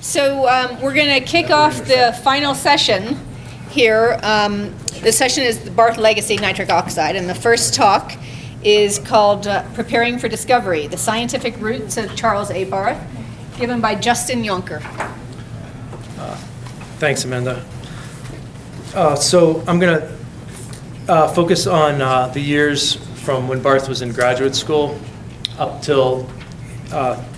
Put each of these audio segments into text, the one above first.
So we're going to kick off the final session here. The session is the Barth Legacy Nitric Oxide, and the first talk is called Preparing for Discovery, the Scientific Roots of Charles A. Barth, given by Justin Yonker. Thanks, Amanda. So I'm going to focus on the years from when Barth was in graduate school up till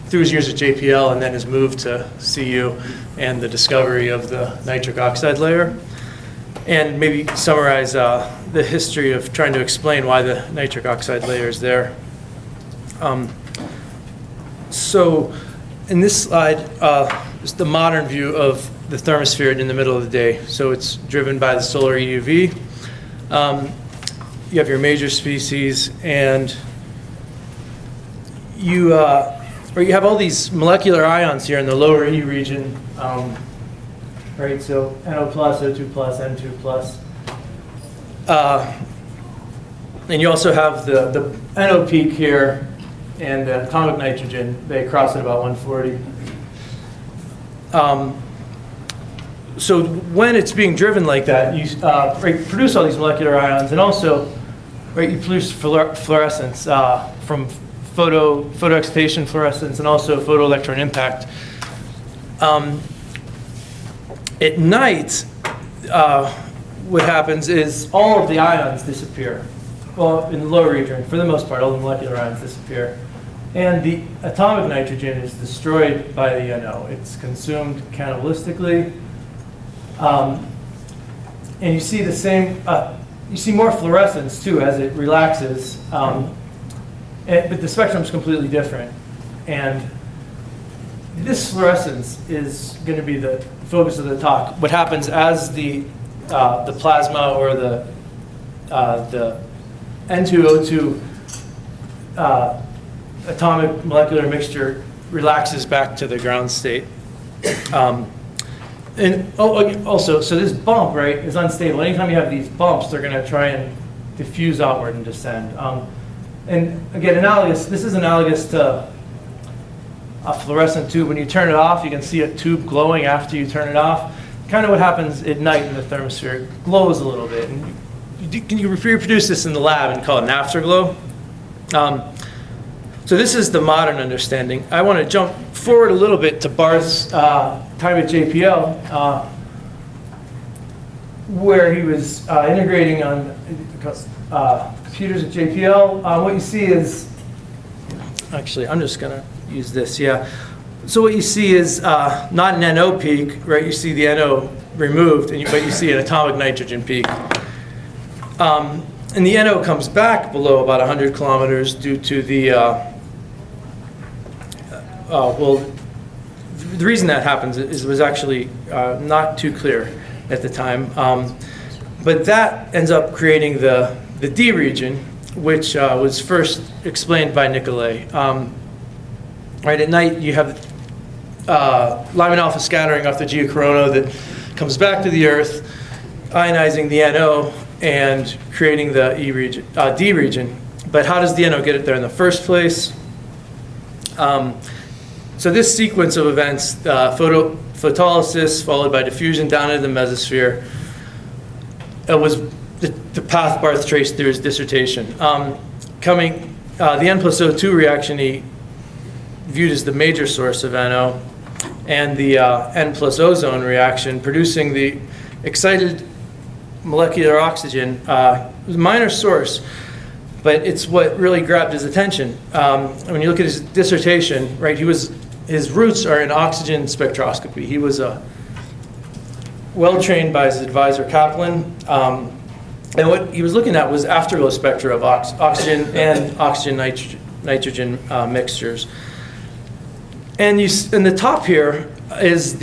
through his years at JPL and then his move to CU and the discovery of the nitric oxide layer, and maybe summarize the history of trying to explain why the nitric oxide layer is there. So in this slide is the modern view of the thermosphere in the middle of the day. So it's driven by the solar EUV. You have your major species, and you have all these molecular ions here in the lower E region, right? So NO plus, O2 plus, N2 plus. And you also have the NO peak here and the atomic nitrogen. They cross at about 140. So when it's being driven like that, you produce all these molecular ions, and also you produce fluorescence from photoexcitation fluorescence and also photoelectron impact. At night, what happens is all of the ions disappear. Well, in the lower region, for the most part, all the molecular ions disappear. And the atomic nitrogen is destroyed by the NO. It's consumed cannibalistically. And you see the same, you see more fluorescence too as it relaxes. But the spectrum is completely different. And this fluorescence is going to be the focus of the talk. What happens as the plasma or the N2O2 atomic molecular mixture relaxes back to the ground state. And also, so this bump, right, is unstable. Anytime you have these bumps, they're going to try and diffuse outward and descend. And again, analogous. This is analogous to a fluorescent tube. When you turn it off, you can see a tube glowing after you turn it off. Kind of what happens at night in the thermosphere. It glows a little bit. And can you reproduce this in the lab and call it an afterglow? So this is the modern understanding. I want to jump forward a little bit to Barth's time at JPL, where he was integrating on computers at JPL. What you see is, actually, I'm just going to use this, yeah. So what you see is not an NO peak, right? You see the NO removed, but you see an atomic nitrogen peak. And the NO comes back below about 100 kilometers due to the, the reason that happens was actually not too clear at the time. But that ends up creating the D region, which was first explained by Nicolet. Right, at night you have Lyman alpha scattering off the geocorona that comes back to the Earth, ionizing the NO and creating the E region, D region. But how does the NO get it there in the first place? So this sequence of events, photolysis followed by diffusion down into the mesosphere, was the path Barth traced through his dissertation. The N plus O2 reaction he viewed as the major source of NO, and the N plus ozone reaction producing the excited molecular oxygen was a minor source, but it's what really grabbed his attention. When you look at his dissertation, right, his roots are in oxygen spectroscopy. He was well trained by his advisor Kaplan, and what he was looking at was afterglow spectra of oxygen and oxygen nitrogen mixtures. And in the top here is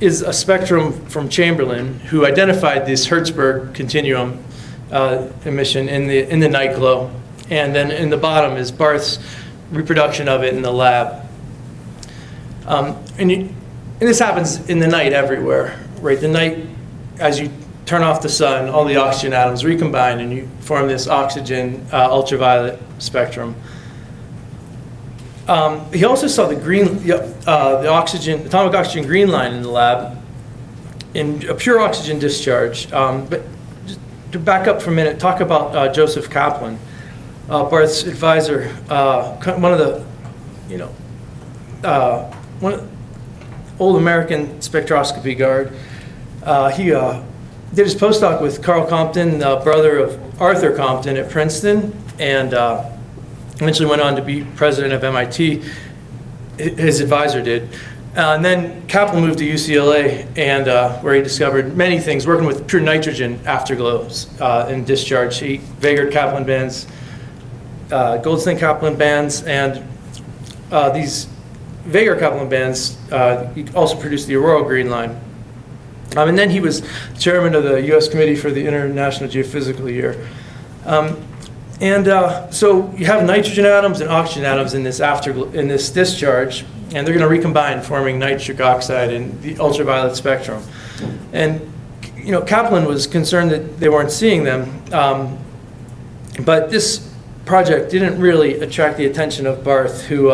is a spectrum from Chamberlain, who identified this Hertzberg continuum emission in the night glow, and then in the bottom is Barth's reproduction of it in the lab. And this happens in the night everywhere, right? The night, as you turn off the sun, all the oxygen atoms recombine and you form this oxygen ultraviolet spectrum. He also saw the atomic oxygen green line in the lab in a pure oxygen discharge. But just to back up for a minute, talk about Joseph Kaplan, Barth's advisor, one of the, one of old American spectroscopy guard. He did his postdoc with Carl Compton, the brother of Arthur Compton at Princeton, and eventually went on to be president of MIT. His advisor did. And then Kaplan moved to UCLA, and where he discovered many things, working with pure nitrogen afterglows in discharge. He Vegard Kaplan bands, Goldstein Kaplan bands, and these Vegard Kaplan bands also produced the auroral green line. And then he was chairman of the U.S. Committee for the International Geophysical Year. So you have nitrogen atoms and oxygen atoms in this discharge, and they're going to recombine, forming nitric oxide in the ultraviolet spectrum. And Kaplan was concerned that they weren't seeing them, but this project didn't really attract the attention of Barth, who,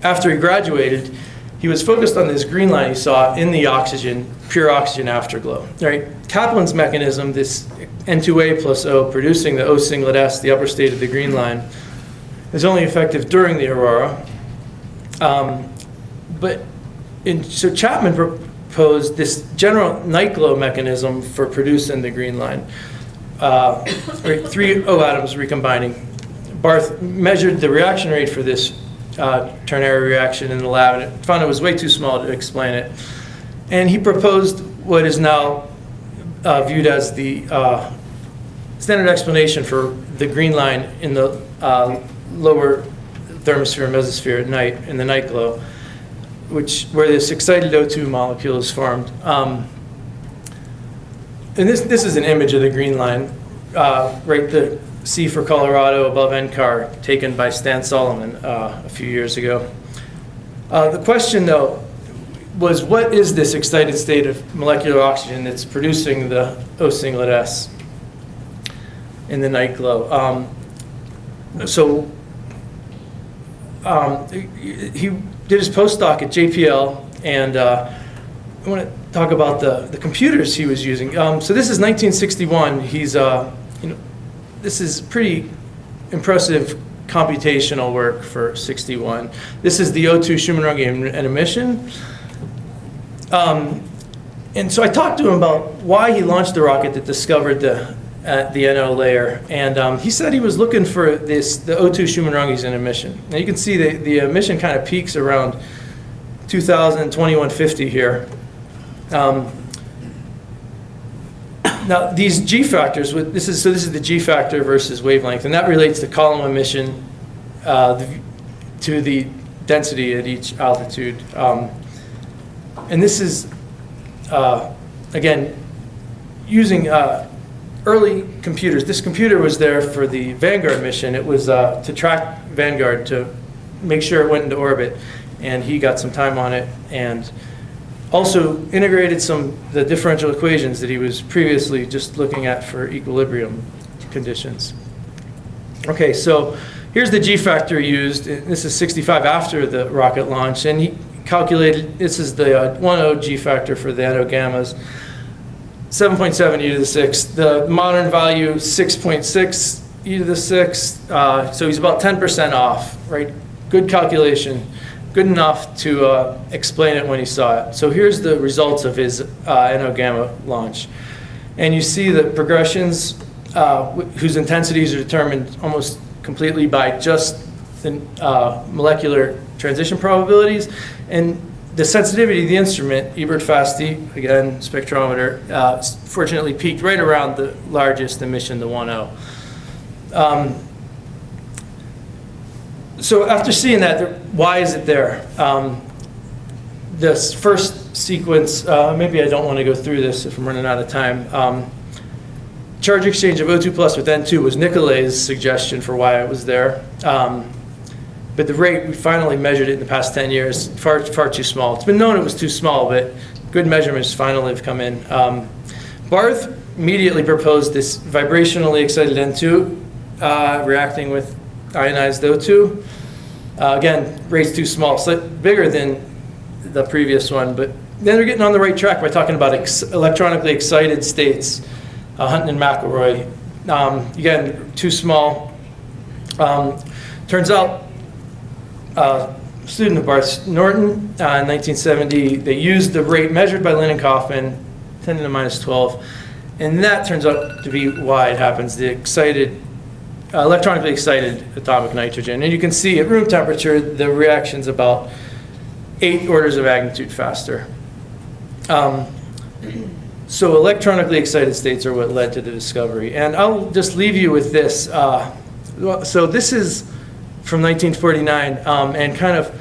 after he graduated, he was focused on this green line he saw in the oxygen, pure oxygen afterglow. Right? Kaplan's mechanism, this N2A plus O producing the O singlet S, the upper state of the green line, is only effective during the aurora. So Chapman proposed this general night glow mechanism for producing the green line. Three O atoms recombining. Barth measured the reaction rate for this ternary reaction in the lab, and found it was way too small to explain it. And he proposed what is now viewed as the standard explanation for the green line in the lower thermosphere and mesosphere at night, in the night glow, where this excited O2 molecule is formed. And this is an image of the green line, right, the C for Colorado above NCAR, taken by Stan Solomon a few years ago. The question, though, was what is this excited state of molecular oxygen that's producing the O singlet S in the night glow? He did his postdoc at JPL, and I want to talk about the computers he was using. So this is 1961. He's this is pretty impressive computational work for 61. This is the O2 Schumann-Runge and emission. And so I talked to him about why he launched the rocket that discovered the NO layer. And he said he was looking for the O2 Schumann-Runges in emission. Now you can see the emission kind of peaks around 2000, 2150 here. Now these G factors, this is the G factor versus wavelength, and that relates the column emission to the density at each altitude. And this is, again, using early computers. This computer was there for the Vanguard mission. It was to track Vanguard to make sure it went into orbit, and he got some time on it, and also integrated the differential equations that he was previously just looking at for equilibrium conditions. Okay, so here's the G factor used. This is 65 after the rocket launch, and he calculated, this is the 1.0 G factor for the NO gammas, 7.7 e to the 6th. The modern value, 6.6 e to the 6th. So he's about 10% off, right? Good calculation. Good enough to explain it when he saw it. So here's the results of his NO gamma launch. And you see the progressions whose intensities are determined almost completely by just the molecular transition probabilities. And the sensitivity of the instrument, Ebert-Fasti, again, spectrometer, fortunately peaked right around the largest emission, the 1.0. So after seeing that, why is it there? This first sequence, maybe I don't want to go through this if I'm running out of time. Charge exchange of O2 plus with N2 was Nicolet's suggestion for why it was there. But the rate, we finally measured it in the past 10 years, far too small. It's been known it was too small, but good measurements finally have come in. Barth immediately proposed this vibrationally excited N2 reacting with ionized O2. Again, rate's too small, so bigger than the previous one, but then they're getting on the right track by talking about electronically excited states, Hunton and McElroy. Again, too small. Turns out, student of Barth, Norton, in 1970, they used the rate measured by Lynn and Kaufman, 10 to the minus 12, and that turns out to be why it happens, the electronically excited atomic nitrogen. And you can see at room temperature, the reaction's about 8 orders of magnitude faster. So electronically excited states are what led to the discovery. And I'll just leave you with this. So this is from 1949, and kind of,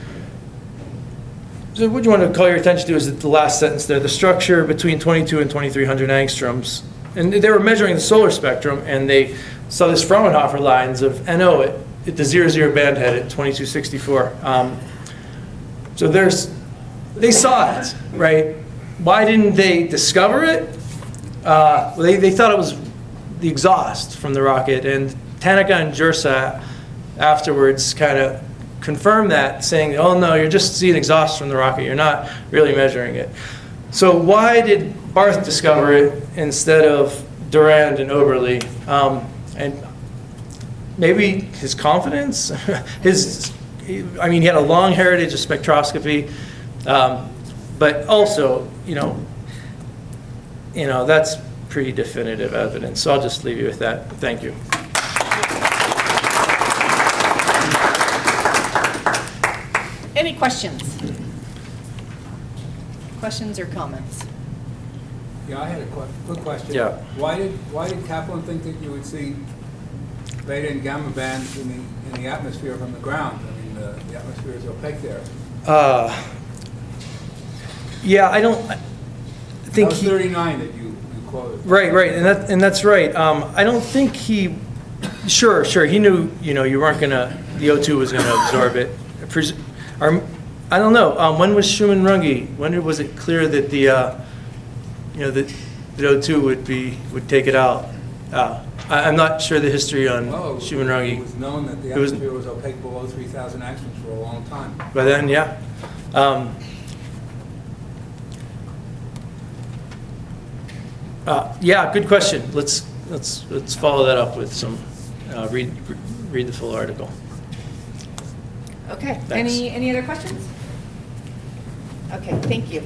so what you want to call your attention to is the last sentence there, the structure between 22 and 2300 angstroms. And they were measuring the solar spectrum, and they saw this Fraunhofer lines of NO at the 00 band head at 2264. So they saw it, right? Why didn't they discover it? They thought it was the exhaust from the rocket, and Tanaka and Jursa afterwards kind of confirmed that, saying, oh no, you're just seeing exhaust from the rocket, you're not really measuring it. So why did Barth discover it instead of Durand and Oberle? And maybe his confidence, he had a long heritage of spectroscopy, but also, that's pretty definitive evidence. So I'll just leave you with that. Thank you. Any questions? Questions or comments? Yeah, I had a quick question. Yeah. Why did Kaplan think that you would see beta and gamma bands in the atmosphere from the ground? I mean, the atmosphere is opaque there. Yeah, I don't think that was 39 that you quoted. Right, and that's right. I don't think he. Sure. He knew, you weren't gonna. The O2 was gonna absorb it. I don't know. When was Schumann-Runge? When was it clear that the that O2 would take it out? I'm not sure the history on Schumann-Runge. It was known that the atmosphere was opaque below 3,000 angstroms for a long time. By then, yeah. Yeah, good question. Let's follow that up with some read the full article. Okay. Thanks. Any other questions? Okay, thank you.